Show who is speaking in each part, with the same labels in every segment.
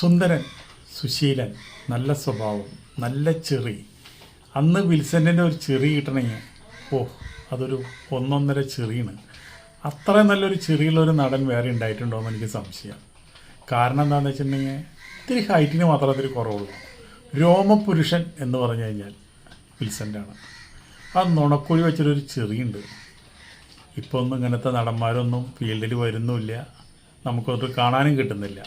Speaker 1: സുന്ദരൻ, സുശീലൻ, നല്ല സ്വഭാവം, നല്ല ചെറി. അന്ന് വിൽസൻ്റെ ഒരു ചെറി കിട്ടണമെങ്കിൽ അതൊരു ഒന്നൊന്നര ചെറിയാണ്. അത്ര നല്ലൊരു ചെറിയുള്ളൊരു നടൻ വേറെ ഉണ്ടായിട്ടുണ്ടോ എന്ന് എനിക്ക് സംശയം. കാരണം എന്താണെന്ന് വെച്ചിട്ടുണ്ടെങ്കിൽ ഇത്തിരി ഹൈറ്റിന് മാത്രമേ അതിൽ കുറവുള്ളൂ. രോമപുരുഷൻ എന്ന് പറഞ്ഞു കഴിഞ്ഞാൽ വിൽസൻ്റെ ആണ്. ആ നുണക്കുഴി വെച്ചൊരു ചെറിയുണ്ട്. ഇപ്പോൾ ഒന്നും ഇങ്ങനത്തെ നടന്മാരൊന്നും ഫീൽഡിൽ വരുന്നുമില്ല, നമുക്കത് കാണാനും കിട്ടുന്നില്ല.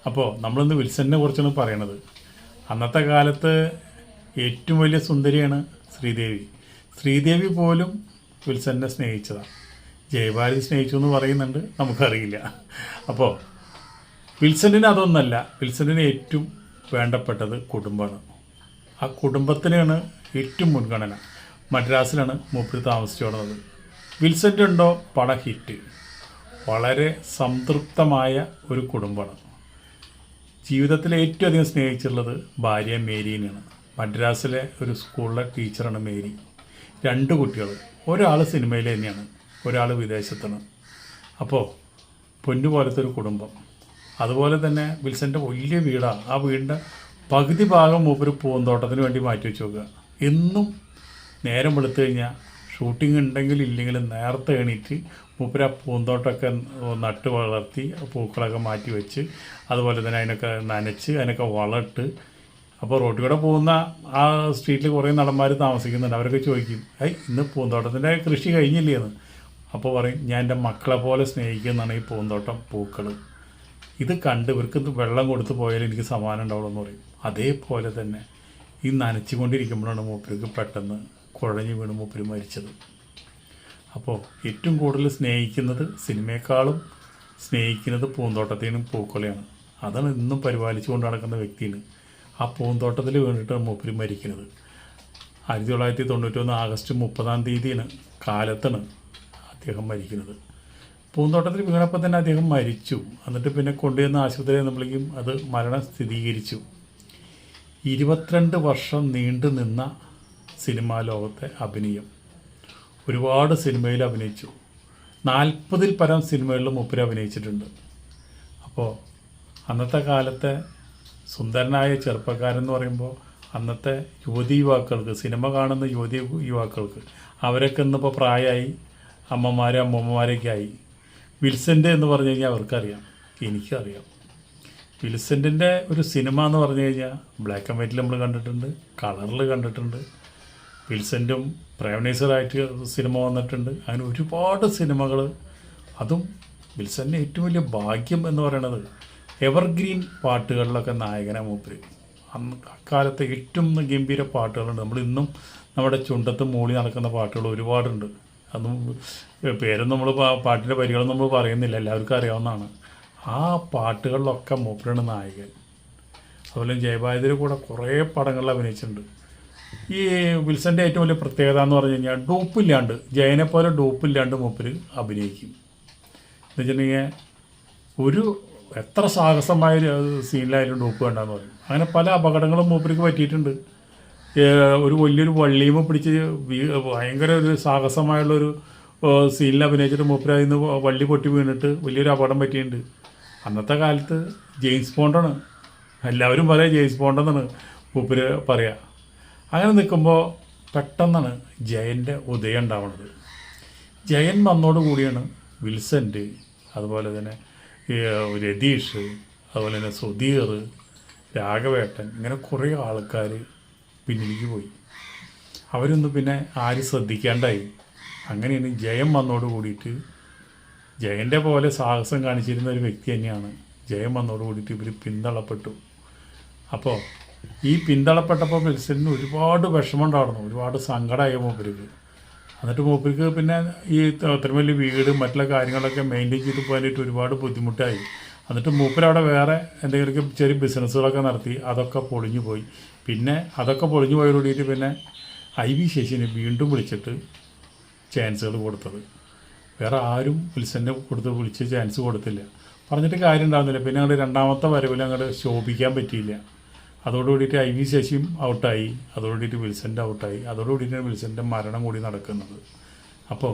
Speaker 1: അപ്പോൾ നമ്മളിന്ന് വിൽസനെ കുറിച്ചാണ് പറയണത്. അന്നത്തെ കാലത്ത് ഏറ്റവും വലിയ സുന്ദരിയാണ് ശ്രീദേവി. ശ്രീദേവി പോലും വിൽസനെ സ്നേഹിച്ചതാണ്. ജയഭാരതി സ്നേഹിച്ചു എന്ന് പറയുന്നുണ്ട്, നമുക്കറിയില്ല. അപ്പോൾ വിൽസണിന് അതൊന്നല്ല. വിൽസണിന് ഏറ്റവും വേണ്ടപ്പെട്ടത് കുടുംബമാണ്. ആ കുടുംബത്തിനാണ് ഏറ്റവും മുൻഗണന. മദ്രാസിലാണ് മൂപ്പര് താമസിച്ചു വന്നത്. വിൽസൻ്റെ ഉണ്ടോ പട ഹിറ്റ്. വളരെ സംതൃപ്തമായ ഒരു കുടുംബമാണ്. ജീവിതത്തിൽ ഏറ്റവും അധികം സ്നേഹിച്ചിട്ടുള്ളത് ഭാര്യ മേരീനെയാണ്. മദ്രാസിലെ ഒരു സ്കൂളിലെ ടീച്ചറാണ് മേരി. 2 കുട്ടികൾ, ഒരാൾ സിനിമയിൽ തന്നെയാണ്, ഒരാൾ വിദേശത്താണ്. അപ്പോൾ പൊന്നുപോലത്തെ ഒരു കുടുംബം. അതുപോലെ തന്നെ വിൽസൻ്റെ വലിയ വീടാണ്. ആ വീടിൻ്റെ പകുതി ഭാഗം മൂപ്പര് പൂന്തോട്ടത്തിന് വേണ്ടി മാറ്റി വെച്ച് നോക്കുക. എന്നും നേരം വെളുത്തു കഴിഞ്ഞാൽ ഷൂട്ടിംഗ് ഉണ്ടെങ്കിൽ ഇല്ലെങ്കിലും നേരത്തെ എണീറ്റ് മൂപ്പര് ആ പൂന്തോട്ടമൊക്കെ നട്ട് വളർത്തി പൂക്കളൊക്കെ മാറ്റി വെച്ച്, അതുപോലെ തന്നെ അതിനൊക്കെ നനച്ച് അതിനൊക്കെ വളമിട്ട്. അപ്പോൾ റോട്ടിൽ കൂടെ പോകുന്ന ആ സ്ട്രീറ്റിൽ കുറേ നടന്മാർ താമസിക്കുന്നുണ്ട്. അവരൊക്കെ ചോദിക്കും, ഇന്ന് പൂന്തോട്ടത്തിൻ്റെ കൃഷി കഴിഞ്ഞില്ലേ എന്ന്. അപ്പോൾ പറയും, ഞാൻ എൻ്റെ മക്കളെ പോലെ സ്നേഹിക്കുന്നതാണ് ഈ പൂന്തോട്ടം പൂക്കൾ. ഇത് കണ്ട് ഇവർക്ക് വെള്ളം കൊടുത്ത് പോയാൽ എനിക്ക് സമാനം ഉണ്ടാവുള്ളൂ എന്ന് പറയും. അതേപോലെ തന്നെ ഈ നനച്ചുകൊണ്ടിരിക്കുമ്പോഴാണ് മൂപ്പർക്ക് പെട്ടെന്ന് കുഴഞ്ഞു വീണ് മൂപ്പര് മരിച്ചത്. അപ്പോൾ ഏറ്റവും കൂടുതൽ സ്നേഹിക്കുന്നത് സിനിമയെക്കാളും സ്നേഹിക്കുന്നത് പൂന്തോട്ടത്തെയും പൂക്കളെയാണ്. അതാണ് ഇന്നും പരിപാലിച്ചു കൊണ്ട് നടക്കുന്ന വ്യക്തിയാണ്. ആ പൂന്തോട്ടത്തിൽ വീണിട്ടാണ് മൂപ്പര് മരിക്കുന്നത്. 1991 ആഗസ്റ്റ് 30 കാലത്താണ് അദ്ദേഹം മരിക്കുന്നത്. പൂന്തോട്ടത്തിൽ വീണപ്പോൾ തന്നെ അദ്ദേഹം മരിച്ചു. എന്നിട്ട് പിന്നെ കൊണ്ടുവന്ന ആശുപത്രി ചെന്നപ്പോഴേക്കും അത് മരണം സ്ഥിരീകരിച്ചു. 22 വർഷം നീണ്ടു നിന്ന സിനിമാ ലോകത്തെ അഭിനയം. ഒരുപാട് സിനിമയിൽ അഭിനയിച്ചു. 40-ൽ പരം സിനിമകളിൽ മൂപ്പര് അഭിനയിച്ചിട്ടുണ്ട്. അപ്പോൾ അന്നത്തെ കാലത്തെ സുന്ദരനായ ചെറുപ്പക്കാരെന്ന് പറയുമ്പോൾ അന്നത്തെ യുവതി യുവാക്കൾക്ക്, സിനിമ കാണുന്ന യുവതി യുവാക്കൾക്ക്, അവരൊക്കെ ഇന്നിപ്പോൾ പ്രായമായി അമ്മമാരും അമ്മൂമ്മമാരൊക്കെ ആയി. വിൽസൻ്റെ എന്ന് പറഞ്ഞു കഴിഞ്ഞാൽ അവർക്കറിയാം, എനിക്കറിയാം. വിൽസൻ്റെ ഒരു സിനിമ എന്ന് പറഞ്ഞു കഴിഞ്ഞാൽ ബ്ലാക്ക് ആൻഡ് വൈറ്റിൽ നമ്മൾ കണ്ടിട്ടുണ്ട്, കളറിൽ കണ്ടിട്ടുണ്ട്. വിൽസൻ്റും പ്രേംനസീറായിട്ട് സിനിമ വന്നിട്ടുണ്ട്. അങ്ങനെ ഒരുപാട് സിനിമകൾ. അതും വിൽസൻ്റെ ഏറ്റവും വലിയ ഭാഗ്യം എന്ന് പറയുന്നത് എവർഗ്രീൻ പാട്ടുകളിലൊക്കെ നായകനാണ് മൂപ്പര്. അന്ന് അക്കാലത്തെ ഏറ്റവും ഗംഭീര പാട്ടുകളുണ്ട്. നമ്മളിന്നും നമ്മുടെ ചുണ്ടത്ത് മൂളി നടക്കുന്ന പാട്ടുകൾ ഒരുപാടുണ്ട്. അതൊന്നും പേരൊന്നും നമ്മൾ പാട്ടിൻ്റെ വരികളൊന്നും നമ്മൾ പറയുന്നില്ല, എല്ലാവർക്കും അറിയാവുന്നതാണ്. ആ പാട്ടുകളിലൊക്കെ മൂപ്പരാണ് നായകൻ. അതുപോലെ ജയഭാരതിയുടെ കൂടെ കുറേ പടങ്ങളിൽ അഭിനയിച്ചിട്ടുണ്ട്. ഈ വിൽസൻ്റെ ഏറ്റവും വലിയ പ്രത്യേകത എന്ന് പറഞ്ഞു കഴിഞ്ഞാൽ ഡൂപ്പില്ലാണ്ട്, ജയനെ പോലെ ഡൂപ്പില്ലാണ്ട് മൂപ്പര് അഭിനയിക്കും. എന്ന് വെച്ചിട്ടുണ്ടെങ്കിൽ ഒരു എത്ര സാഹസമായ സീനിലായാലും ഡൂപ്പ് വേണ്ടെന്ന് പറയും. അങ്ങനെ പല അപകടങ്ങളും മൂപ്പർക്ക് പറ്റിയിട്ടുണ്ട്. ഒരു വലിയൊരു വള്ളിയുമ്പോൾ പിടിച്ച് ഭയങ്കര ഒരു സാഹസമായുള്ളൊരു സീനിൽ അഭിനയിച്ചിട്ട് മൂപ്പര് അതിൽ നിന്ന് വള്ളി പൊട്ടി വീണിട്ട് വലിയൊരു അപകടം പറ്റിയിട്ടുണ്ട്. അന്നത്തെ കാലത്ത് ജെയിംസ് ബോണ്ടാണ്, എല്ലാവരും പറയാം ജെയിംസ് ബോണ്ടെന്നാണ് മൂപ്പര് പറയുക. അങ്ങനെ നിൽക്കുമ്പോൾ പെട്ടെന്നാണ് ജയൻ്റെ ഉദയം ഉണ്ടാവുന്നത്. ജയൻ വന്നോടുകൂടിയാണ് വിൽസൻ്റ്, അതുപോലെ തന്നെ രതീഷ്, അതുപോലെ തന്നെ സുധീർ, രാഘവേട്ടൻ, ഇങ്ങനെ കുറേ ആൾക്കാർ പിന്നിലേക്ക് പോയി. അവരൊന്നും പിന്നെ ആരും ശ്രദ്ധിക്കാണ്ടായി. അങ്ങനെയാണ് ജയൻ വന്നോട് കൂടിയിട്ട്, ജയൻ്റെ പോലെ സാഹസം കാണിച്ചിരുന്ന ഒരു വ്യക്തി തന്നെയാണ്. ജയൻ വന്നോട് കൂടിയിട്ട് ഇവർ പിന്തള്ളപ്പെട്ടു. അപ്പോൾ ഈ പിന്തള്ളപ്പെട്ടപ്പോൾ വിൽസന് ഒരുപാട് വിഷമം ഉണ്ടായിരുന്നു, ഒരുപാട് സങ്കടമായ മൂപ്പർക്ക്. എന്നിട്ട് മൂപ്പർക്ക് പിന്നെ ഈ അത്ര വലിയ വീട് മറ്റുള്ള കാര്യങ്ങളൊക്കെ മെയിൻറ്റെയിൻ ചെയ്ത് പോകാനായിട്ട് ഒരുപാട് ബുദ്ധിമുട്ടായി. എന്നിട്ട് മൂപ്പരവിടെ വേറെ എന്തെങ്കിലുമൊക്കെ ചെറിയ ബിസിനസ്സുകളൊക്കെ നടത്തി, അതൊക്കെ പൊളിഞ്ഞു പോയി. പിന്നെ അതൊക്കെ പൊളിഞ്ഞു പോയതോടുകൂടിയിട്ട് പിന്നെ IV ശശിനെ വീണ്ടും വിളിച്ചിട്ട് ചാൻസുകൾ കൊടുത്തത്. വേറെ ആരും വിൽസനെ വിളിച്ച് ചാൻസ് കൊടുത്തില്ല. പറഞ്ഞിട്ട് കാര്യം ഉണ്ടാകുന്നില്ല. പിന്നെ അങ്ങോട്ട് 2ാമത്തെ വരവിൽ അങ്ങോട്ട് ശോഭിക്കാൻ പറ്റിയില്ല. അതോടുകൂടിയിട്ട് IV ശശിയും ഔട്ടായി, അതോടുകൂടിയിട്ട് വിൽസൻ്റെ ഔട്ടായി. അതോടുകൂടിയിട്ടാണ് വിൽസൻ്റെ മരണം കൂടി നടക്കുന്നത്. അപ്പോൾ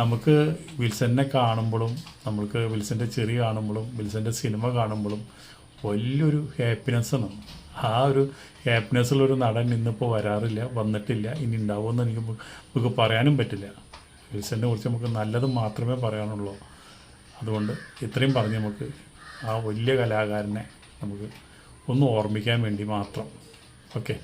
Speaker 1: നമുക്ക് വിൽസനെ കാണുമ്പോഴും, നമുക്ക് വിൽസൻ്റെ ചെറി കാണുമ്പോഴും, വിൽസൻ്റെ സിനിമ കാണുമ്പോഴും വലിയൊരു ഹാപ്പിനെസ്സാണ്. ആ ഒരു ഹാപ്പിനെസ്സുള്ളൊരു നടൻ ഇന്നിപ്പോൾ വരാറില്ല, വന്നിട്ടില്ല, ഇനി ഉണ്ടാവുമെന്ന് നമുക്ക് പറയാനും പറ്റില്ല. വിൽസനെ കുറിച്ച് നമുക്ക് നല്ലത് മാത്രമേ പറയാനുള്ളൂ. അതുകൊണ്ട് ഇത്രയും പറഞ്ഞ് നമുക്ക് ആ വലിയ കലാകാരനെ നമുക്ക് ഒന്ന് ഓർമ്മിക്കാൻ വേണ്ടി മാത്രം. ഓക്കെ.